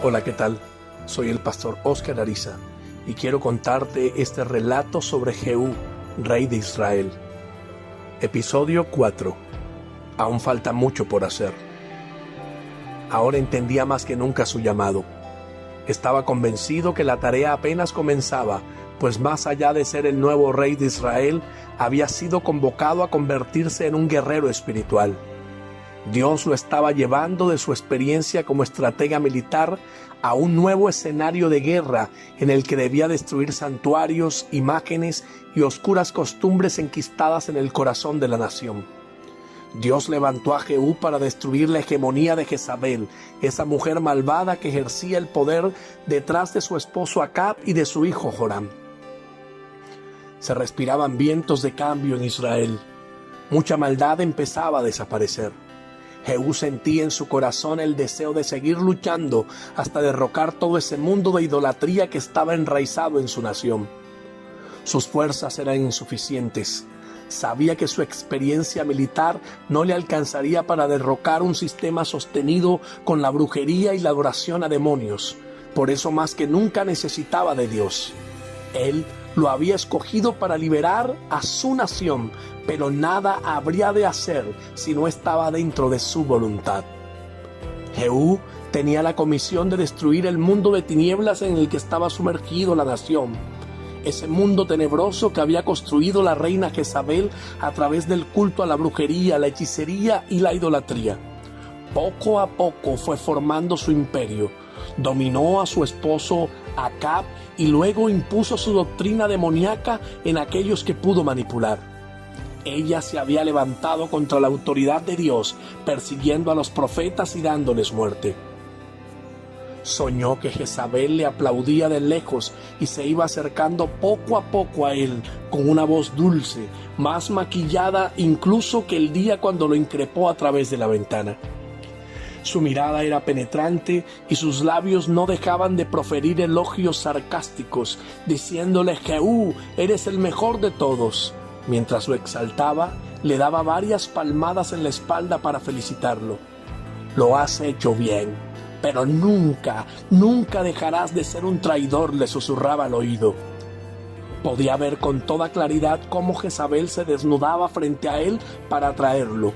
Hola, ¿qué tal? Soy el pastor Óscar Ariza y quiero contarte este relato sobre Jehú, rey de Israel. Episodio 4. Aún falta mucho por hacer. Ahora entendía más que nunca su llamado. Estaba convencido que la tarea apenas comenzaba, pues más allá de ser el nuevo rey de Israel, había sido convocado a convertirse en un guerrero espiritual. Dios lo estaba llevando de su experiencia como estratega militar a un nuevo escenario de guerra en el que debía destruir santuarios, imágenes y oscuras costumbres enquistadas en el corazón de la nación. Dios levantó a Jehú para destruir la hegemonía de Jezabel, esa mujer malvada que ejercía el poder detrás de su esposo Acab y de su hijo Joram. Se respiraban vientos de cambio en Israel. Mucha maldad empezaba a desaparecer. Jehú sentía en su corazón el deseo de seguir luchando hasta derrocar todo ese mundo de idolatría que estaba enraizado en su nación. Sus fuerzas eran insuficientes. Sabía que su experiencia militar no le alcanzaría para derrocar un sistema sostenido con la brujería y la adoración a demonios. Por eso más que nunca necesitaba de Dios. Él lo había escogido para liberar a su nación, pero nada habría de hacer si no estaba dentro de su voluntad. Jehú tenía la comisión de destruir el mundo de tinieblas en el que estaba sumergido la nación. Ese mundo tenebroso que había construido la reina Jezabel a través del culto a la brujería, la hechicería y la idolatría. Poco a poco fue formando su imperio. Dominó a su esposo Acab y luego impuso su doctrina demoníaca en aquellos que pudo manipular. Ella se había levantado contra la autoridad de Dios, persiguiendo a los profetas y dándoles muerte. Soñó que Jezabel le aplaudía de lejos y se iba acercando poco a poco a él con una voz dulce, más maquillada incluso que el día cuando lo increpó a través de la ventana. Su mirada era penetrante y sus labios no dejaban de proferir elogios sarcásticos, diciéndole: Jehú, eres el mejor de todos. Mientras lo exaltaba, le daba varias palmadas en la espalda para felicitarlo. Lo has hecho bien, pero nunca dejarás de ser un traidor, le susurraba al oído. Podía ver con toda claridad cómo Jezabel se desnudaba frente a él para atraerlo.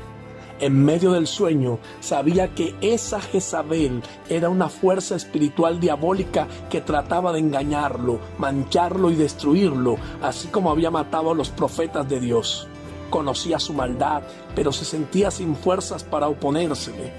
En medio del sueño, sabía que esa Jezabel era una fuerza espiritual diabólica que trataba de engañarlo, mancharlo y destruirlo, así como había matado a los profetas de Dios. Conocía su maldad, pero se sentía sin fuerzas para oponérsele.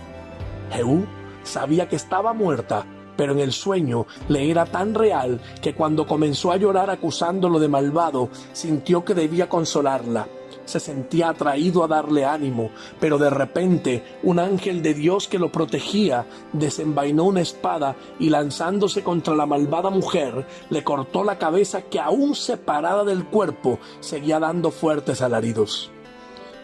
Jehú sabía que estaba muerta, pero en el sueño le era tan real que cuando comenzó a llorar acusándolo de malvado, sintió que debía consolarla. Se sentía atraído a darle ánimo, pero de repente un ángel de Dios que lo protegía desenvainó una espada y lanzándose contra la malvada mujer, le cortó la cabeza que aún separada del cuerpo seguía dando fuertes alaridos.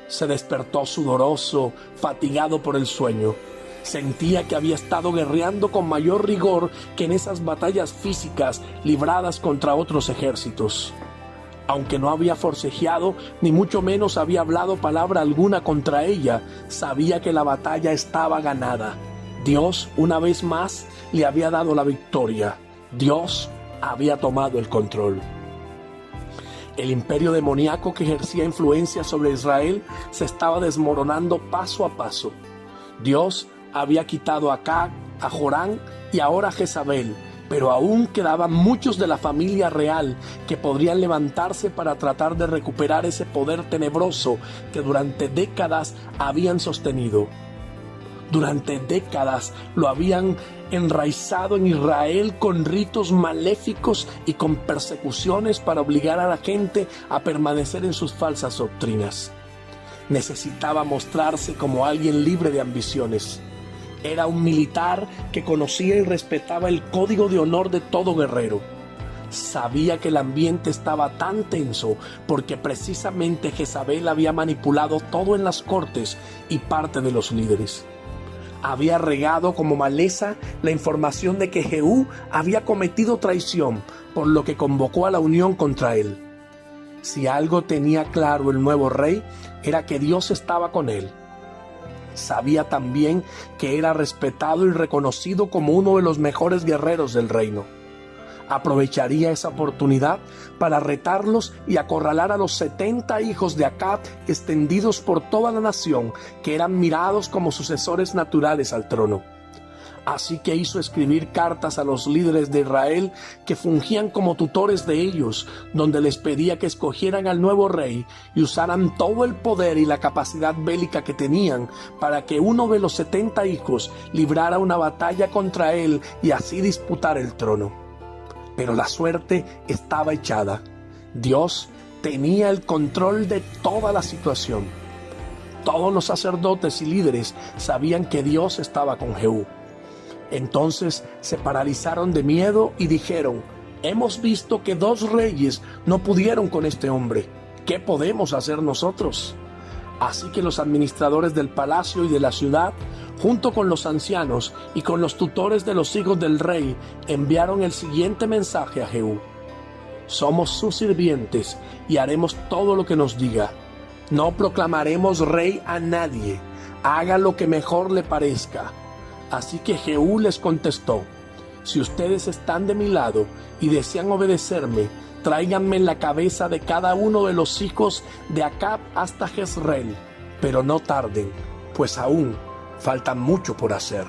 Se despertó sudoroso, fatigado por el sueño. Sentía que había estado guerreando con mayor rigor que en esas batallas físicas libradas contra otros ejércitos. Aunque no había forcejeado, ni mucho menos había hablado palabra alguna contra ella, sabía que la batalla estaba ganada. Dios, una vez más, le había dado la victoria. Dios había tomado el control. El imperio demoníaco que ejercía influencia sobre Israel se estaba desmoronando paso a paso. Dios había quitado a Acab, a Joram y ahora a Jezabel, pero aún quedaban muchos de la familia real que podrían levantarse para tratar de recuperar ese poder tenebroso que durante décadas habían sostenido. Durante décadas lo habían enraizado en Israel con ritos maléficos y con persecuciones para obligar a la gente a permanecer en sus falsas doctrinas. Necesitaba mostrarse como alguien libre de ambiciones. Era un militar que conocía y respetaba el código de honor de todo guerrero. Sabía que el ambiente estaba tan tenso porque precisamente Jezabel había manipulado todo en las cortes y parte de los líderes. Había regado como maleza la información de que Jehú había cometido traición, por lo que convocó a la unión contra él. Si algo tenía claro el nuevo rey, era que Dios estaba con él. Sabía también que era respetado y reconocido como uno de los mejores guerreros del reino. Aprovecharía esa oportunidad para retarlos y acorralar a los 70 hijos de Acab extendidos por toda la nación, que eran mirados como sucesores naturales al trono. Así que hizo escribir cartas a los líderes de Israel que fungían como tutores de ellos, donde les pedía que escogieran al nuevo rey y usaran todo el poder y la capacidad bélica que tenían para que uno de los 70 hijos librara una batalla contra él y así disputar el trono. Pero la suerte estaba echada. Dios tenía el control de toda la situación. Todos los sacerdotes y líderes sabían que Dios estaba con Jehú. Entonces se paralizaron de miedo y dijeron: hemos visto que 2 reyes no pudieron con este hombre. ¿Qué podemos hacer nosotros? Así que los administradores del palacio y de la ciudad, junto con los ancianos y con los tutores de los hijos del rey, enviaron el siguiente mensaje a Jehú: somos sus sirvientes y haremos todo lo que nos diga. No proclamaremos rey a nadie. Haga lo que mejor le parezca. Así que Jehú les contestó: si ustedes están de mi lado y desean obedecerme, tráiganme la cabeza de cada uno de los hijos de Acab hasta Jezreel, pero no tarden, pues aún falta mucho por hacer.